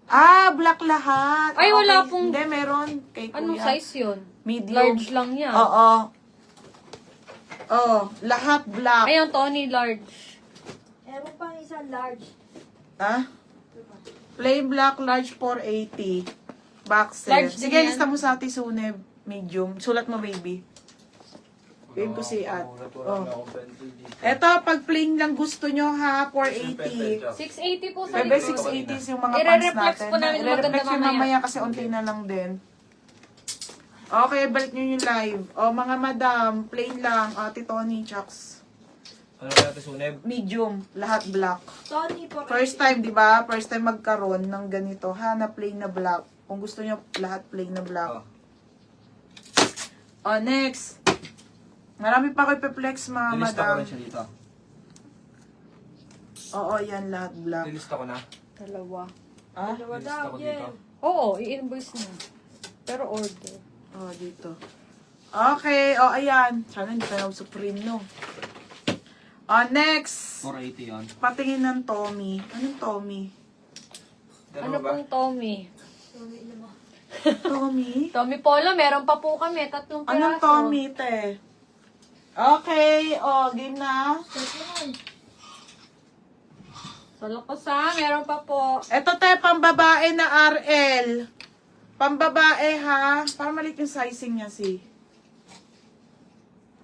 Ah, black lahat. Ay, wala pong... Hindi, meron. Kay Kuya. Anong size yun? Medium. Large lang yan. Oo. Oh, lahat black. Ayun, Tony, large. Meron pang isang large. Ah? Plain black, large 480. Boxer. Large din Sige, yan. lista mo sa Ate Sune. Medium. Sulat mo, baby. Babe ko si At. Oh. Eto, pag plain lang gusto nyo ha, 480. 680 po sa Bebe, likod. 680 is yung mga pants I-reflex natin. po namin I-reflex maganda yung mamaya. mamaya kasi unti na lang din. Okay, balik nyo yung live. O, mga madam, plain lang. Ate Tony, Chucks. Ano kaya ito, Suneb? Medium, lahat black. Tony po. First time, di ba? First time magkaroon ng ganito. Ha, na plain na black. Kung gusto nyo, lahat plain na black. O, next. Marami pa ko ipeplex, mga Nilista ko madam. rin siya dito. Oo, yan, lahat black. Nilista ko na. Dalawa. Ah? Dalawa Nilista daw, ko dito. Jen. Oo, i-invoice na. Pero order. Oh, dito. Okay. O, ayan. Sana hindi ka na Supreme, no? O, next. 480 yun. Patingin ng Tommy. Anong Tommy? Dalawa Ano ba? pong Tommy? Tony naman. Tommy? Tommy Polo, meron pa po kami. 3 piraso. Anong Tommy, te? Okay. O, game na. Sa lakos ha, meron pa po. Ito, te, pambabae na RL. Pambabae, ha? Para maliit yung sizing niya, si.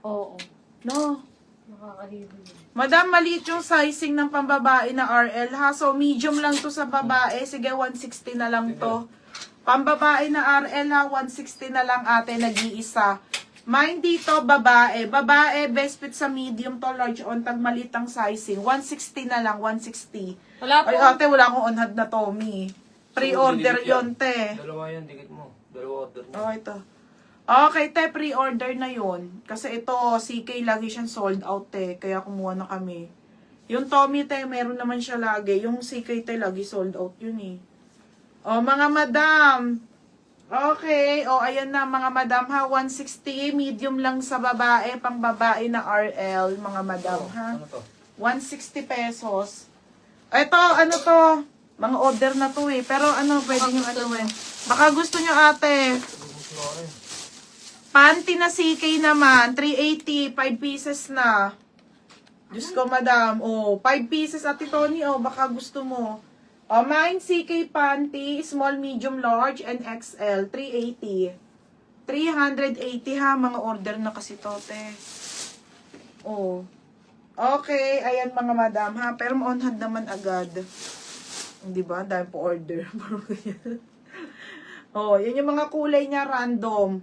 Oo. No. Nakakahilo yun. Madam, maliit yung sizing ng pambabae na RL, ha? So, medium lang to sa babae. Sige, 160 na lang to. Pambabae na RL, ha? 160 na lang, ate, nag-iisa. Mine dito, babae. Babae, best fit sa medium to large on tag malitang sizing. 160 na lang, 160. Wala po. Ay, ate, wala akong on-hand na Tommy. Pre-order yon te. Dalawa yan, dikit mo. Dalawa order mo. Oh, ito. Okay, te, pre-order na yon. Kasi ito, CK lagi siyang sold out, te. Kaya kumuha na kami. Yung Tommy, te, meron naman siya lagi. Yung CK, te, lagi sold out yun, eh. Oh, mga madam. Okay. Oh, ayan na, mga madam, ha. 160, medium lang sa babae. Pang babae na RL, mga madam, ha. Ano to? 160 pesos. Ito, ano to? Mga order na to, eh. Pero ano, pwede nyo ano, eh. Baka gusto nyo, ate. Gusto ko rin. Panty na CK naman, 380, 5 pieces na. Diyos ko, madam. Oh, 5 pieces, Ate Tony. Oh, baka gusto mo. Oh, mine CK panty, small, medium, large, and XL, 380. 380 ha, mga order na kasi to, te. Oh. Okay, ayan mga madam ha. Pero ma-on-hand naman agad. Di ba? Dahil po order. Oh, yan yung mga kulay niya, random.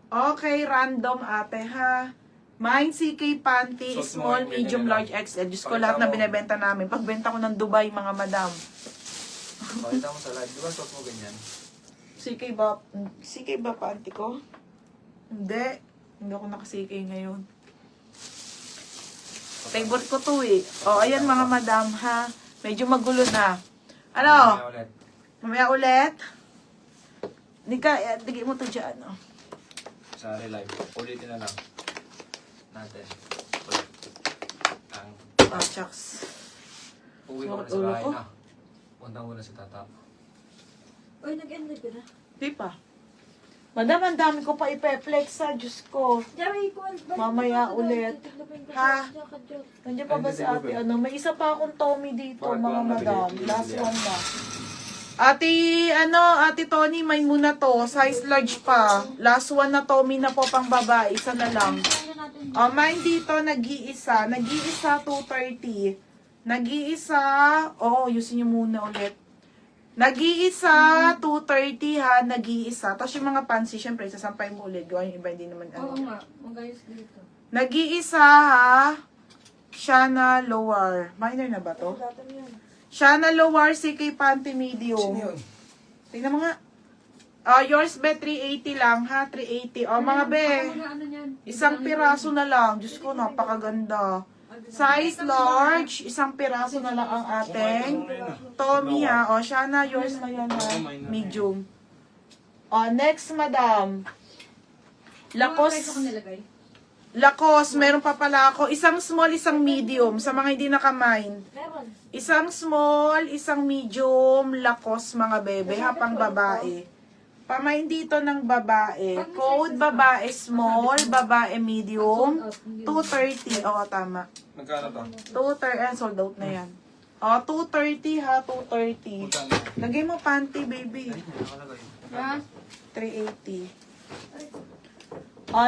Okay, random ate ha. Mine CK panty, Suot mo small, yung medium, ganyan large, XL. Diyos ko, Pakita lahat na mo. binibenta namin. Pagbenta ko ng Dubai, mga madam. Pakita mo sa live. Di ba suot mo ganyan? CK ba panty ko? Hindi. Hindi ako naka-CK ngayon. Favorite ko to eh. O, ayan mga madam ha. Medyo magulo na. Ano? Mamaya ulit. Mamaya ulit? Digay mo to dyan. Oh. Sa live. Ulitin na lang. Natin. Ang Ah, shucks. uwi ko na Suot sa ulo bahay ko. na. Punta muna si Tata. Uy, nag-end ka na. Di pa. Madam, ang dami ko pa ipeplex ha. Diyos ko. Jerry, ikaw. Mamaya ulit. Ha? Nandiyan pa ba si ate? Ano? May isa pa akong Tommy dito, Bakit mga walang madam. nabili? Last one na. Ate Tony, mine muna to. Size large pa. Last one na Tommy na po pang babae. Isa na lang. Mine dito, nag-iisa. Nag-iisa, 230. Nag-iisa, yusin nyo muna ulit. Nag-iisa, 230 ha, nag-iisa. Tapos yung mga fancy, syempre, sasampay mo ulit. Gawa yung iba, hindi naman Oo ano. nga, magayos dito. Nag-iisa ha, Shana Lower. Minor na ba to? Shana Lower, CK Panty Medium. Sino yun? Tingnan mo nga. Yours be, 380 lang ha, 380. Mga be, Ano yan? isang piraso na lang. Diyos ko, napakaganda. Size large, isang piraso na lang ang ating Tommy ha. Shana, yours na yan ha. Medium. Next, madam. Lakos. Ano Lakos. nilagay? Lacoste, meron pa pala ako. Isang small, isang medium. Sa mga hindi nakamine. Meron. Isang small, isang medium, Lacoste mga bebe, hapang babae. Pamain dito ng babae. Code babae small, babae medium. 230. Oo, tama. Magkano to? 230. Sold out na yan. O, 230 ha, 230. Magkano? Lagay mo panty, baby. Ay, nakalagay. Yan. 380.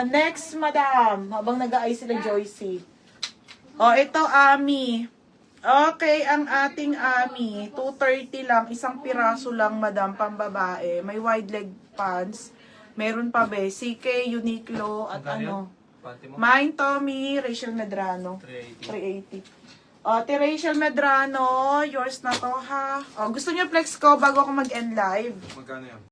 Next, madam. Habang nag-aay sila, Joycey. Ito, Ami. Okay, ang ating Ami. 230 lang. Isang piraso lang, madam, pambabae. May wide leg pants. Meron pa, be. CK, Uniqlo, at Magkano ano. yun? Panty mo? Mine, Tommy, Rachel Medrano. 380. 380. Ti Rachel Medrano, yours na to, ha? Gusto niyo flex ko bago ako mag-end live? Magkano yun?